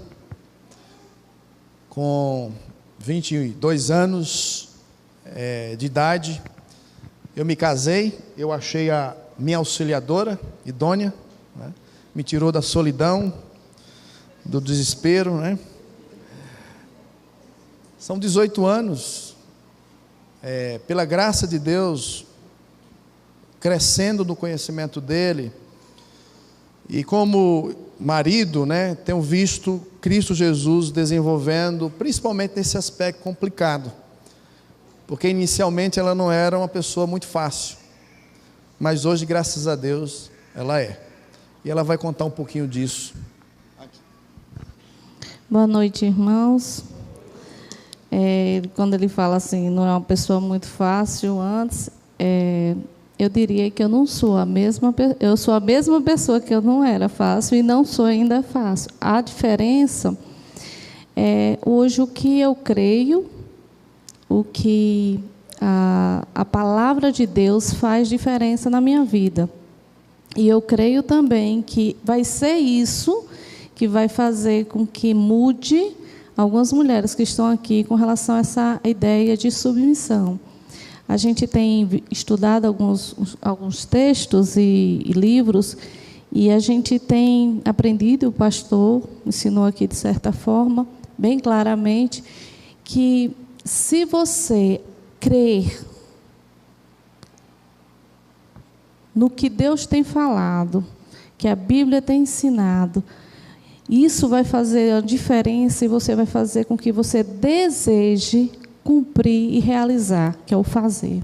com 22 anos de idade, eu me casei, eu achei a minha auxiliadora, idônea, né? Me tirou da solidão, do desespero, né? São 18 anos, pela graça de Deus, crescendo no conhecimento dele, e como marido, né, tenho visto Cristo Jesus desenvolvendo, principalmente nesse aspecto complicado, porque inicialmente ela não era uma pessoa muito fácil, mas hoje, graças a Deus, ela é, e ela vai contar um pouquinho disso. Boa noite, irmãos. Quando ele fala assim, não é uma pessoa muito fácil antes, eu diria que eu não sou eu sou a mesma pessoa que eu não era fácil e não sou ainda fácil. A diferença é hoje o que eu creio, o que a palavra de Deus faz diferença na minha vida. E eu creio também que vai ser isso que vai fazer com que mude algumas mulheres que estão aqui com relação a essa ideia de submissão. A gente tem estudado alguns textos e livros, e a gente tem aprendido, o pastor ensinou aqui de certa forma, bem claramente, que se você crer no que Deus tem falado, que a Bíblia tem ensinado, isso vai fazer a diferença e você vai fazer com que você deseje cumprir e realizar, que é o fazer.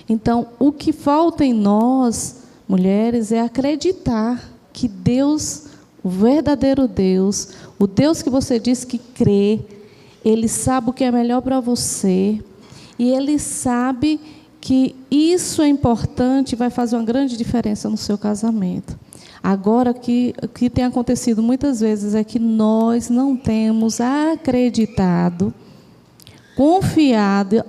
Então, o que falta em nós, mulheres, é acreditar que Deus, o verdadeiro Deus, o Deus que você diz que crê, Ele sabe o que é melhor para você, e Ele sabe que isso é importante e vai fazer uma grande diferença no seu casamento. Agora, o que tem acontecido muitas vezes é que nós não temos acreditado, confiado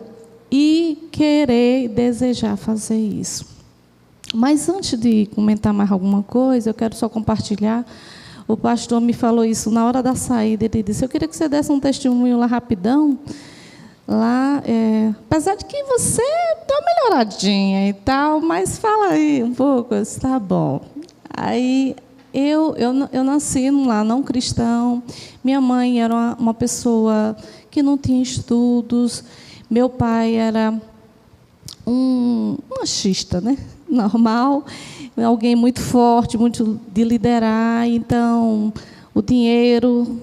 e querer e desejar fazer isso. Mas antes de comentar mais alguma coisa, eu quero só compartilhar. O pastor me falou isso na hora da saída. Ele disse: eu queria que você desse um testemunho lá rapidão. Lá, apesar de que você deu uma melhoradinha e tal, mas fala aí um pouco. Eu disse: tá bom. Aí eu nasci num lar não cristão. Minha mãe era uma pessoa que não tinha estudos. Meu pai era um machista, né? Normal, alguém muito forte, muito de liderar. Então, o dinheiro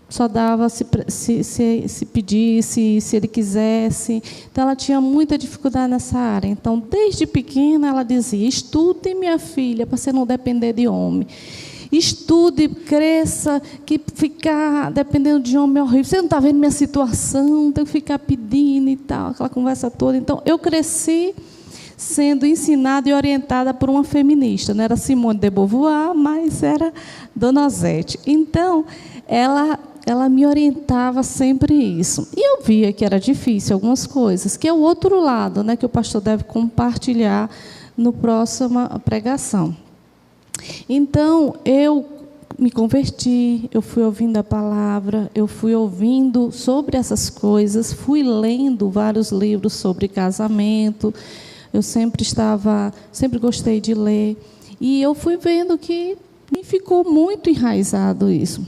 só dava se pedisse, se ele quisesse. Então, ela tinha muita dificuldade nessa área. Então, desde pequena, ela dizia: estude, minha filha, para você não depender de homem. Estude, cresça, que ficar dependendo de homem é horrível. Você não está vendo minha situação, tem que ficar pedindo e tal, aquela conversa toda. Então, eu cresci sendo ensinada e orientada por uma feminista. Não era Simone de Beauvoir, mas era Dona Zete. Então, ela me orientava sempre isso. E eu via que era difícil algumas coisas, que é o outro lado, né, que o pastor deve compartilhar no próxima pregação. Então, eu me converti, eu fui ouvindo a palavra, eu fui ouvindo sobre essas coisas, fui lendo vários livros sobre casamento. Eu sempre gostei de ler. E eu fui vendo que me ficou muito enraizado isso.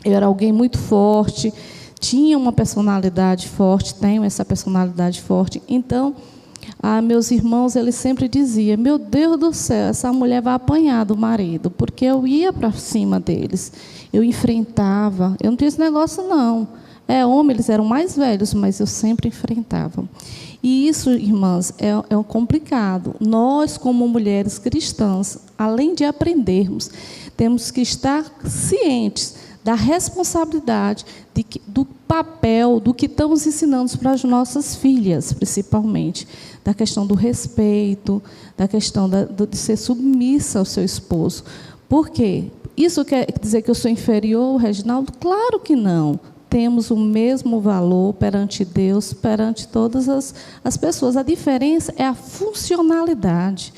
Eu era alguém muito forte, tinha uma personalidade forte, tenho essa personalidade forte. Então, meus irmãos, eles sempre diziam: meu Deus do céu, essa mulher vai apanhar do marido, porque eu ia para cima deles, eu enfrentava, eu não tinha esse negócio não. Homem, eles eram mais velhos, mas eu sempre enfrentava. E isso, irmãs, é complicado. Nós, como mulheres cristãs, além de aprendermos, temos que estar cientes da responsabilidade, do papel, do que estamos ensinando para as nossas filhas, principalmente, da questão do respeito, da questão de ser submissa ao seu esposo. Por quê? Isso quer dizer que eu sou inferior, Reginaldo? Claro que não. Temos o mesmo valor perante Deus, perante todas as pessoas. A diferença é a funcionalidade.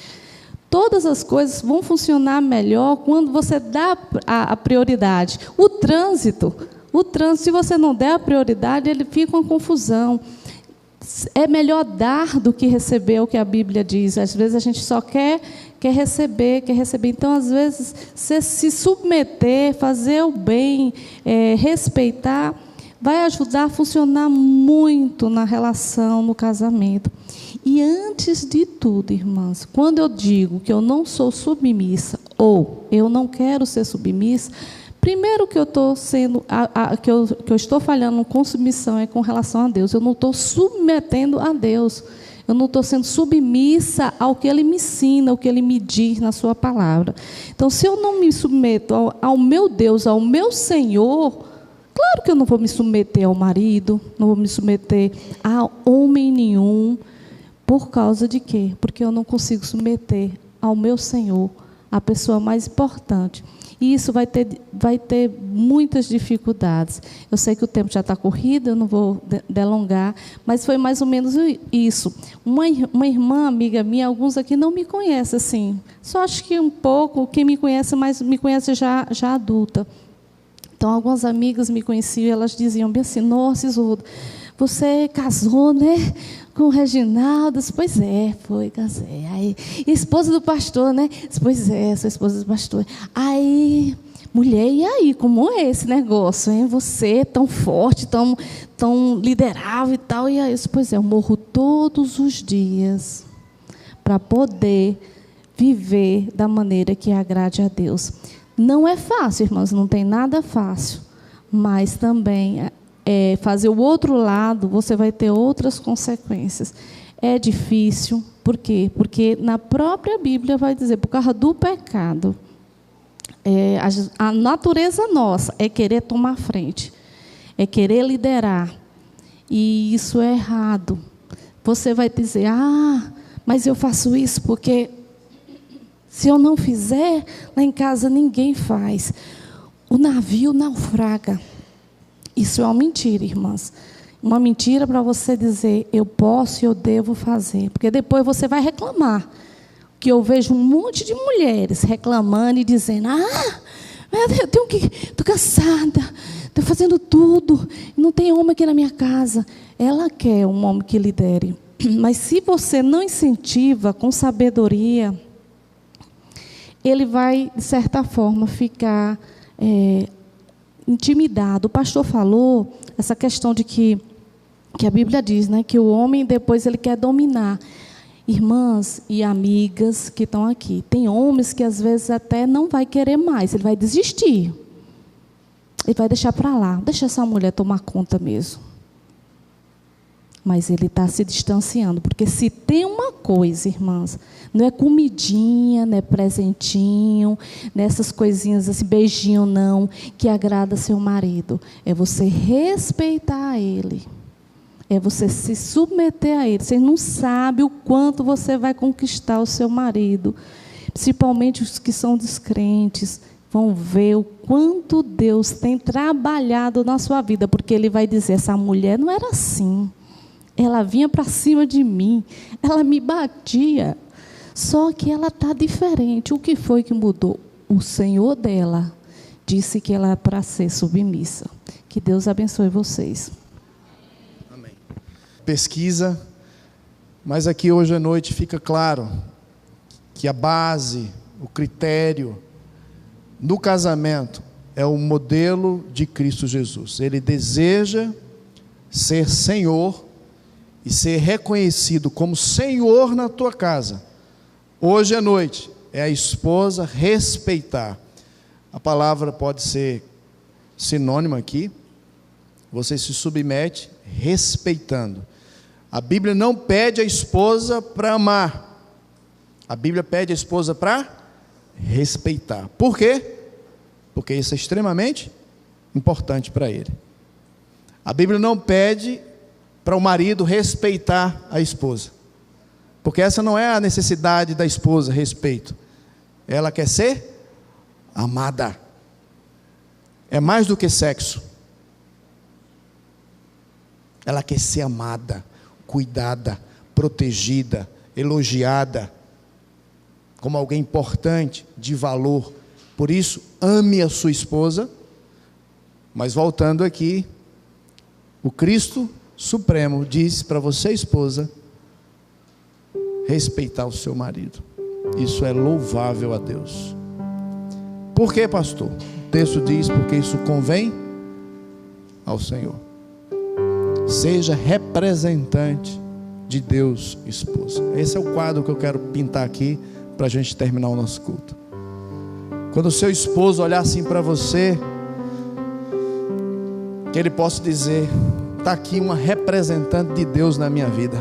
Todas as coisas vão funcionar melhor quando você dá a prioridade. O trânsito, se você não der a prioridade, ele fica uma confusão. É melhor dar do que receber, o que a Bíblia diz. Às vezes a gente só quer receber. Então, às vezes, você se submeter, fazer o bem, respeitar, vai ajudar a funcionar muito na relação, no casamento. E antes de tudo, irmãs, quando eu digo que eu não sou submissa ou eu não quero ser submissa, primeiro que eu estou sendo, que eu estou falhando com submissão é com relação a Deus. Eu não estou submetendo a Deus. Eu não estou sendo submissa ao que Ele me ensina, ao que Ele me diz na sua palavra. Então, se eu não me submeto ao meu Deus, ao meu Senhor, claro que eu não vou me submeter ao marido, não vou me submeter a homem nenhum. Por causa de quê? Porque eu não consigo submeter ao meu Senhor, a pessoa mais importante. E isso vai ter muitas dificuldades. Eu sei que o tempo já está corrido, eu não vou delongar, mas foi mais ou menos isso. Uma irmã, amiga minha, alguns aqui não me conhecem assim. Só acho que um pouco, quem me conhece, mas me conhece já adulta. Então, algumas amigas me conheciam, elas diziam bem assim: nossa, Isolda, você casou, né, com o Reginaldo? Pois é, casei. Aí, e a esposa do pastor, né? Pois é, sou esposa do pastor. Aí, mulher, e aí, como é esse negócio, hein? Você tão forte, tão liderável e tal. E aí, pois é, eu morro todos os dias para poder viver da maneira que agrade a Deus. Não é fácil, irmãos, não tem nada fácil, mas também fazer o outro lado, você vai ter outras consequências. É difícil, por quê? Porque na própria Bíblia vai dizer, por causa do pecado, a natureza nossa é querer tomar frente, é querer liderar, e isso é errado. Você vai dizer: mas eu faço isso porque se eu não fizer, lá em casa ninguém faz. O navio naufraga. Isso é uma mentira, irmãs. Uma mentira para você dizer: eu posso e eu devo fazer. Porque depois você vai reclamar. Que eu vejo um monte de mulheres reclamando e dizendo: estou cansada, estou fazendo tudo, não tem homem aqui na minha casa. Ela quer um homem que lidere. Mas se você não incentiva com sabedoria, ele vai, de certa forma, ficar intimidado. O pastor falou essa questão de que a Bíblia diz, né, que o homem depois ele quer dominar. Irmãs e amigas que estão aqui, tem homens que às vezes até não vai querer mais, ele vai desistir. Ele vai deixar para lá, deixa essa mulher tomar conta mesmo. Mas ele está se distanciando, porque se tem uma coisa, irmãs, não é comidinha, não é presentinho, nessas coisinhas assim, beijinho não, que agrada seu marido. É você respeitar ele. É você se submeter a ele. Você não sabe o quanto você vai conquistar o seu marido. Principalmente os que são descrentes. Vão ver o quanto Deus tem trabalhado na sua vida. Porque ele vai dizer: essa mulher não era assim. Ela vinha para cima de mim. Ela me batia. Só que ela está diferente. O que foi que mudou? O Senhor dela. disse que ela é para ser submissa. Que Deus abençoe vocês. Amém. Pesquisa, mas aqui hoje à noite fica claro que a base, o critério no casamento é o modelo de Cristo Jesus. Ele deseja ser Senhor e ser reconhecido como Senhor na tua casa. Hoje à noite é a esposa respeitar. A palavra pode ser sinônima aqui. Você se submete respeitando. A Bíblia não pede a esposa para amar. A Bíblia pede a esposa para respeitar. Por quê? Porque isso é extremamente importante para ele. A Bíblia não pede para o marido respeitar a esposa. Porque essa não é a necessidade da esposa, respeito. Ela quer ser amada. É mais do que sexo. Ela quer ser amada, cuidada, protegida, elogiada, como alguém importante, de valor. Por isso, ame a sua esposa. Mas voltando aqui, o Cristo Supremo diz para você, esposa, respeitar o seu marido. Isso é louvável a Deus. Por quê, pastor? O texto diz, porque isso convém ao Senhor. Seja representante de Deus, esposa. Esse é o quadro que eu quero pintar aqui para a gente terminar o nosso culto. Quando o seu esposo olhar assim para você, que ele possa dizer: está aqui uma representante de Deus na minha vida.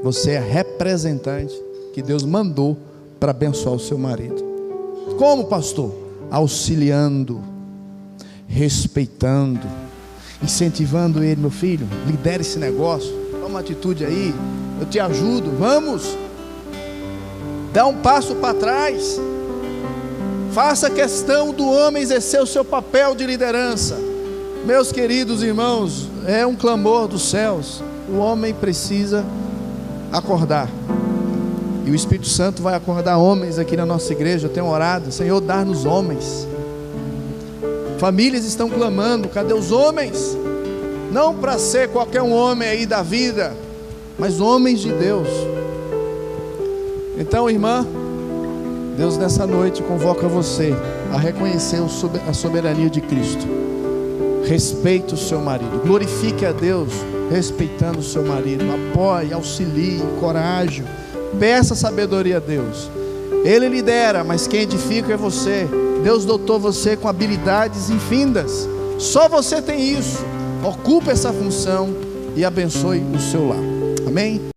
Você é representante que Deus mandou para abençoar o seu marido. Como, pastor? Auxiliando, respeitando, incentivando ele. Meu filho, lidere esse negócio, toma uma atitude aí, eu te ajudo, vamos, dá um passo para trás, faça questão do homem exercer o seu papel de liderança. Meus queridos irmãos, é um clamor dos céus, o homem precisa acordar, e o Espírito Santo vai acordar homens aqui na nossa igreja. Eu tenho orado: Senhor, dá-nos homens. Famílias estão clamando: cadê os homens? Não para ser qualquer um homem aí da vida, mas homens de Deus. Então, irmã, Deus nessa noite convoca você a reconhecer a soberania de Cristo. Respeite o seu marido, glorifique a Deus respeitando o seu marido, apoie, auxilie, encoraje, peça sabedoria a Deus. Ele lidera, mas quem edifica é você. Deus dotou você com habilidades infindas, só você tem isso. Ocupe essa função e abençoe o seu lar. Amém?